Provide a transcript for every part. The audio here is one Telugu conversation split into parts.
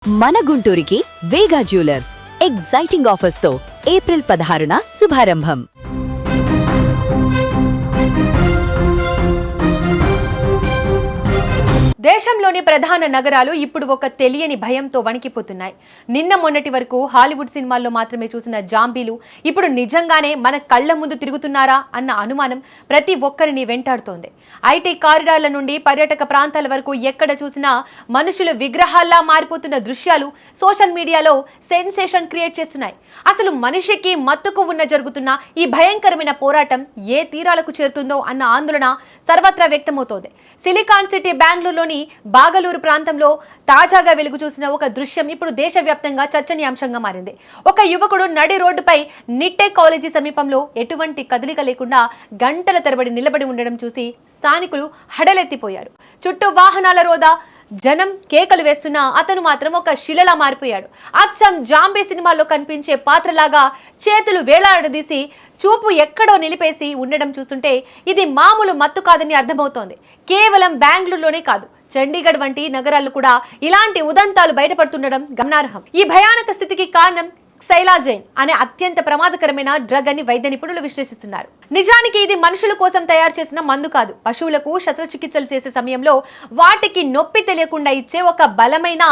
మన గుంటూరుకి వేగా జ్యువెలర్స్ ఎగ్జైటింగ్ ఆఫర్స్ తో ఏప్రిల్ 16న శుభారంభం. దేశంలోని ప్రధాన నగరాలు ఇప్పుడు ఒక తెలియని భయంతో వణికిపోతున్నాయి. నిన్న మొన్నటి వరకు హాలీవుడ్ సినిమాల్లో మాత్రమే చూసిన జాంబీలు ఇప్పుడు నిజంగానే మన కళ్ల ముందు తిరుగుతున్నారా అన్న అనుమానం ప్రతి ఒక్కరిని వెంటాడుతోంది. ఐటీ కారిడార్ల నుండి పర్యాటక ప్రాంతాల వరకు ఎక్కడ చూసినా మనుషులు విగ్రహాల్లా మారిపోతున్న దృశ్యాలు సోషల్ మీడియాలో సెన్సేషన్ క్రియేట్ చేస్తున్నాయి. అసలు మనిషికి మత్తుకు ఉన్న జరుగుతున్న ఈ భయంకరమైన పోరాటం ఏ తీరాలకు చేరుతుందో అన్న ఆందోళన సర్వత్రా వ్యక్తమవుతోంది. సిలికాన్ సిటీ బెంగళూరులోని బాగలూరు ప్రాంతంలో తాజాగా వెలుగు చూసిన ఒక దృశ్యం ఇప్పుడు దేశవ్యాప్తంగా చర్చనీయాంశంగా మారింది. ఒక యువకుడు నడి రోడ్డుపై నిట్టె కాలేజీ సమీపంలో ఎటువంటి కదలిక లేకుండా గంటల తరబడి నిలబడి ఉండడం చూసి స్థానికులు హడలెత్తిపోయారు. చుట్టూ వాహనాల రోదా, జనం కేకలు వేస్తున్నా అతను మాత్రం ఒక శిలలా మారిపోయాడు. అచ్చం జాంబీ సినిమాల్లో కనిపించే పాత్రలాగా చేతులు వేలాడదీసి చూపు ఎక్కడో నిలిపేసి ఉండడం చూస్తుంటే ఇది మామూలు మత్తు కాదని అర్థమవుతోంది. కేవలం బెంగళూరులోనే కాదు, చండీగఢ్ వంటి నగరాల్లో కూడా ఇలాంటి ఉదంతాలు బయటపడుతుండడం గమనార్హం. ఈ భయానక స్థితికి కారణం క్సైలాజైన్ అనే అత్యంత ప్రమాదకరమైన డ్రగ్ అని వైద్య నిపుణులు విశ్లేషిస్తున్నారు. నిజానికి ఇది మనుషుల కోసం తయారు చేసిన మందు కాదు. పశువులకు శస్త్రచికిత్సలు చేసే సమయంలో వాటికి నొప్పి తెలియకుండా ఇచ్చే ఒక బలమైన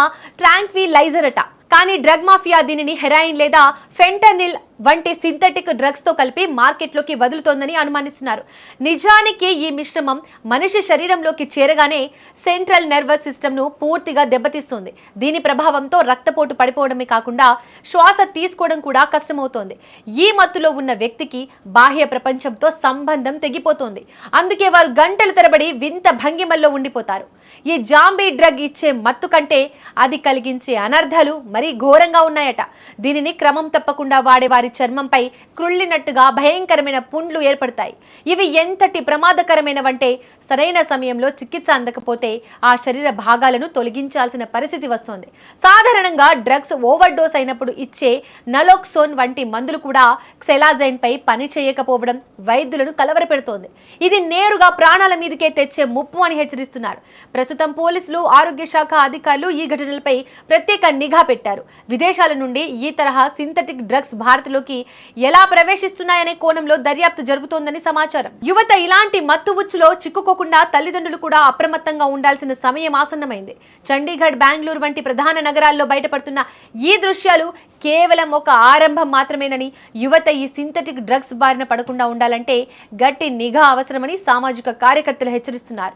ట్రాంక్విలైజర్ అట. కానీ డ్రగ్ మాఫియా దీనిని హెరాయిన్ లేదా ఫెంటనిల్ వంటి సింథటిక్ డ్రగ్స్ తో కలిపి మార్కెట్లోకి వదులుతోందని అనుమానిస్తున్నారు. నిజానికి ఈ మిశ్రమం మనిషి శరీరంలోకి చేరగానే సెంట్రల్ నర్వస్ సిస్టమ్ ను పూర్తిగా దెబ్బతీస్తుంది. దీని ప్రభావంతో రక్తపోటు పడిపోవడమే కాకుండా శ్వాస తీసుకోవడం కూడా కష్టమవుతోంది. ఈ మత్తులో ఉన్న వ్యక్తికి బాహ్య ప్రపంచంతో సంబంధం తెగిపోతోంది. అందుకే వారు గంటల తరబడి వింత భంగిమల్లో ఉండిపోతారు. ఈ జాంబీ డ్రగ్ ఇచ్చే మత్తు కంటే అది కలిగించే అనర్థాలు మరీ ఘోరంగా ఉన్నాయట. దీనిని క్రమం తప్పకుండా వాడే వారి చర్మంపై క్రుళ్ళినట్టుగా భయంకరమైన పుండ్లు ఏర్పడతాయి. ఇవి ఎంతటి ప్రమాదకరమైనవంటే సరైన సమయంలో చికిత్స అందకపోతే ఆ శరీర భాగాలను తొలగించాల్సిన పరిస్థితి వస్తుంది. సాధారణంగా డ్రగ్స్ ఓవర్ డోస్ అయినప్పుడు ఇచ్చే నలోక్సోన్ వంటి మందులు కూడా క్సైలాజైన్ పై పని చేయకపోవడం వైద్యులను కలవరపెడుతోంది. ఇది నేరుగా ప్రాణాల మీదకే తెచ్చే ముప్పు అని హెచ్చరిస్తున్నారు. ప్రస్తుతం పోలీసులు, ఆరోగ్య శాఖ అధికారులు ఈ ఘటనలపై ప్రత్యేక నిఘా పెట్టారు. విదేశాల నుండి ఈ తరహా సింథటిక్ డ్రగ్స్ భారత్లోకి ఎలా ప్రవేశిస్తున్నాయనే కోణంలో దర్యాప్తు జరుగుతోందని సమాచారం. యువత ఇలాంటి మత్తు ఉచ్చులో చిక్కుకోకుండా తల్లిదండ్రులు కూడా అప్రమత్తంగా ఉండాల్సిన సమయం ఆసన్నమైంది. చండీగఢ్, బెంగళూరు వంటి ప్రధాన నగరాల్లో బయటపడుతున్న ఈ దృశ్యాలు కేవలం ఒక ఆరంభం మాత్రమేనని, యువత ఈ సింథటిక్ డ్రగ్స్ బారిన పడకుండా ఉండాలంటే గట్టి నిఘా అవసరమని సామాజిక కార్యకర్తలు హెచ్చరిస్తున్నారు.